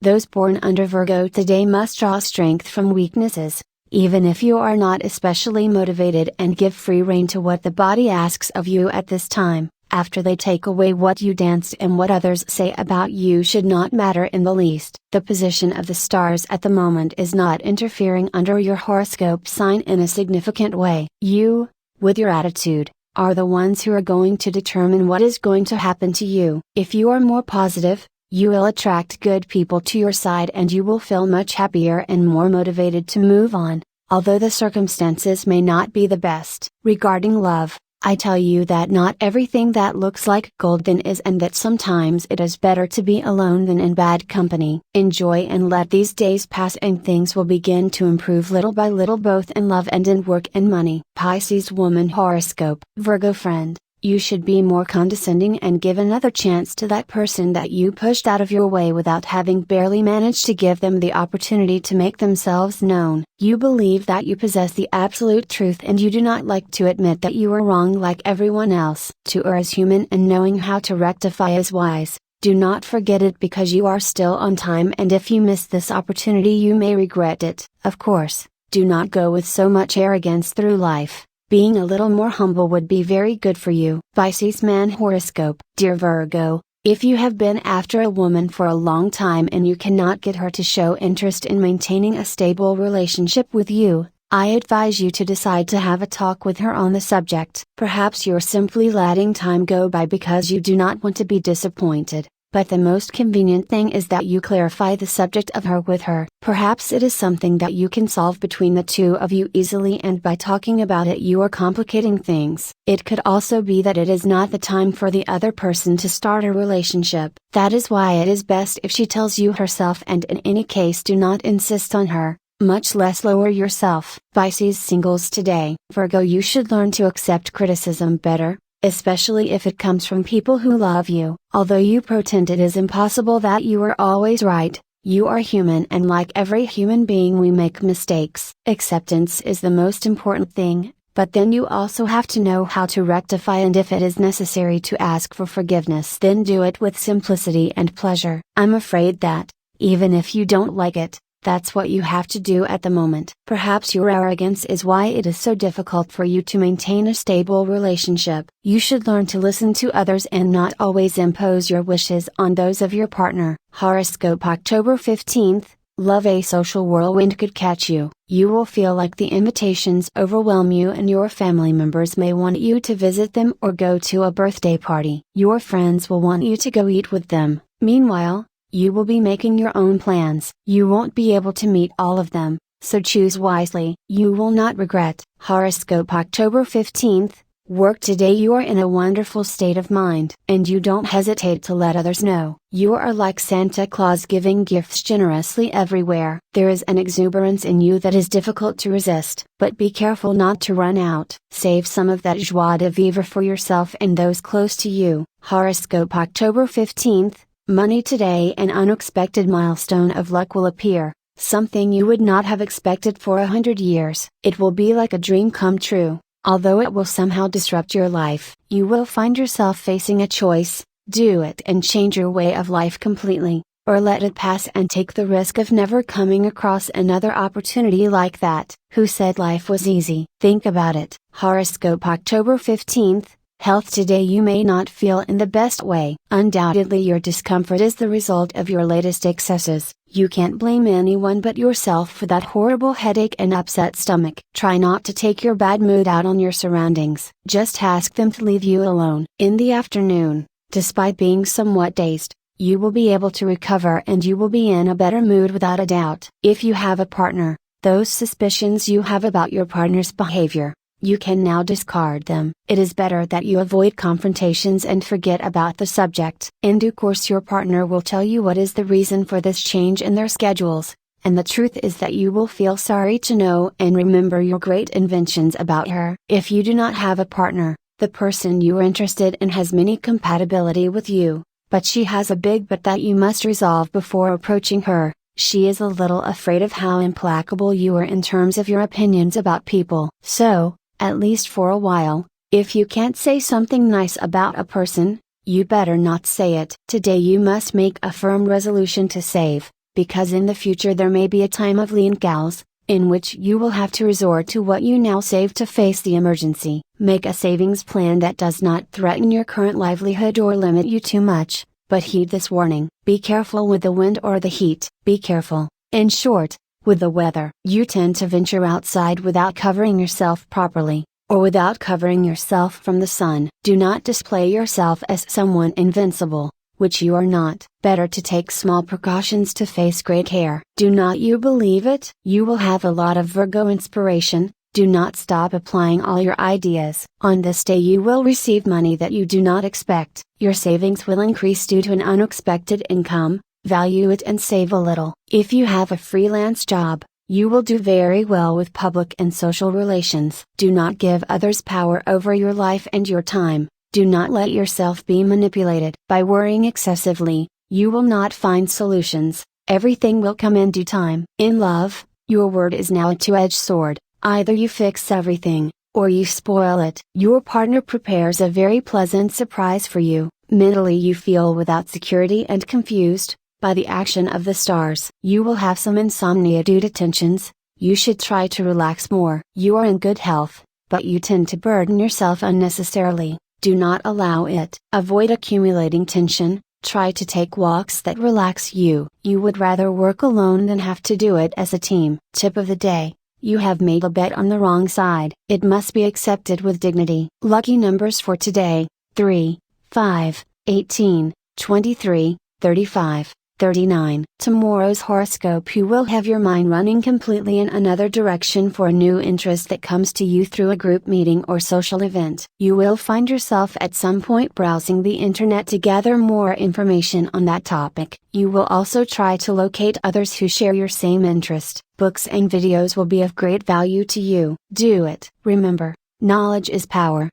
Those born under Virgo today must draw strength from weaknesses, even if you are not especially motivated, and give free rein to what the body asks of you at this time. After they take away what you danced, and what others say about you should not matter in the least. The position of the stars at the moment is not interfering under your horoscope sign in a significant way. You, with your attitude, are the ones who are going to determine what is going to happen to you. If you are more positive, you will attract good people to your side, and you will feel much happier and more motivated to move on, although the circumstances may not be the best. Regarding love, I tell you that not everything that looks like golden is, and that sometimes it is better to be alone than in bad company. Enjoy and let these days pass, and things will begin to improve little by little, both in love and in work and money. Pisces woman horoscope. Virgo friend, you should be more condescending and give another chance to that person that you pushed out of your way without having barely managed to give them the opportunity to make themselves known. You believe that you possess the absolute truth, and you do not like to admit that you are wrong like everyone else. To err is human, and knowing how to rectify is wise. Do not forget it, because you are still on time, and if you miss this opportunity you may regret it. Of course, do not go with so much arrogance through life. Being a little more humble would be very good for you. Pisces man horoscope. Dear Virgo, if you have been after a woman for a long time and you cannot get her to show interest in maintaining a stable relationship with you, I advise you to decide to have a talk with her on the subject. Perhaps you're simply letting time go by because you do not want to be disappointed. But the most convenient thing is that you clarify the subject of her with her. Perhaps it is something that you can solve between the two of you easily, and by talking about it you are complicating things. It could also be that it is not the time for the other person to start a relationship. That is why it is best if she tells you herself, and in any case do not insist on her, much less lower yourself. Pisces singles today. Virgo, you should learn to accept criticism better, especially if it comes from people who love you. Although you pretend it is impossible that you are always right, you are human, and like every human being we make mistakes. Acceptance is the most important thing, but then you also have to know how to rectify, and if it is necessary to ask for forgiveness, then do it with simplicity and pleasure. I'm afraid that, even if you don't like it, that's what you have to do at the moment. Perhaps your arrogance is why it is so difficult for you to maintain a stable relationship. You should learn to listen to others and not always impose your wishes on those of your partner. Horoscope October 15th. Love, a social whirlwind could catch you. You will feel like the invitations overwhelm you, and your family members may want you to visit them or go to a birthday party. Your friends will want you to go eat with them. Meanwhile, you will be making your own plans. You won't be able to meet all of them, so choose wisely. You will not regret. Horoscope October 15th. Work today. You are in a wonderful state of mind, and you don't hesitate to let others know. You are like Santa Claus, giving gifts generously everywhere. There is an exuberance in you that is difficult to resist, but be careful not to run out. Save some of that joie de vivre for yourself and those close to you. Horoscope October 15th. Money today. An unexpected milestone of luck will appear, something you would not have expected for 100 years. It will be like a dream come true, although it will somehow disrupt your life. You will find yourself facing a choice: do it and change your way of life completely, or let it pass and take the risk of never coming across another opportunity like that. Who said life was easy? Think about it. Horoscope October 15th. Health today. You may not feel in the best way. Undoubtedly your discomfort is the result of your latest excesses. You can't blame anyone but yourself for that horrible headache and upset stomach. Try not to take your bad mood out on your surroundings. Just ask them to leave you alone. In the afternoon, despite being somewhat dazed, you will be able to recover, and you will be in a better mood without a doubt. If you have a partner, those suspicions you have about your partner's behavior, you can now discard them. It is better that you avoid confrontations and forget about the subject. In due course your partner will tell you what is the reason for this change in their schedules, and the truth is that you will feel sorry to know and remember your great inventions about her. If you do not have a partner, the person you are interested in has many compatibility with you, but she has a big but that you must resolve before approaching her. She is a little afraid of how implacable you are in terms of your opinions about people. So, at least for a while, if you can't say something nice about a person, you better not say it. Today you must make a firm resolution to save, because in the future there may be a time of lean gals, in which you will have to resort to what you now save to face the emergency. Make a savings plan that does not threaten your current livelihood or limit you too much, but heed this warning: be careful with the wind or the heat. Be careful, in short, with the weather. You tend to venture outside without covering yourself properly, or without covering yourself from the sun. Do not display yourself as someone invincible, which you are not. Better to take small precautions to face great care. Do not you believe it? You will have a lot of Virgo inspiration. Do not stop applying all your ideas. On this day you will receive money that you do not expect. Your savings will increase due to an unexpected income. Value it and save a little. If you have a freelance job, you will do very well with public and social relations. Do not give others power over your life and your time. Do not let yourself be manipulated. By worrying excessively, you will not find solutions. Everything will come in due time. In love, your word is now a two-edged sword. Either you fix everything, or you spoil it. Your partner prepares a very pleasant surprise for you. Mentally you feel without security and confused by the action of the stars. You will have some insomnia due to tensions. You should try to relax more. You are in good health, but you tend to burden yourself unnecessarily. Do not allow it. Avoid accumulating tension. Try to take walks that relax you. You would rather work alone than have to do it as a team. Tip of the day: you have made a bet on the wrong side. It must be accepted with dignity. Lucky numbers for today: 3, 5, 18, 23, 35. 39. Tomorrow's horoscope: you will have your mind running completely in another direction for a new interest that comes to you through a group meeting or social event. You will find yourself at some point browsing the internet to gather more information on that topic. You will also try to locate others who share your same interest. Books and videos will be of great value to you. Do it. Remember, knowledge is power.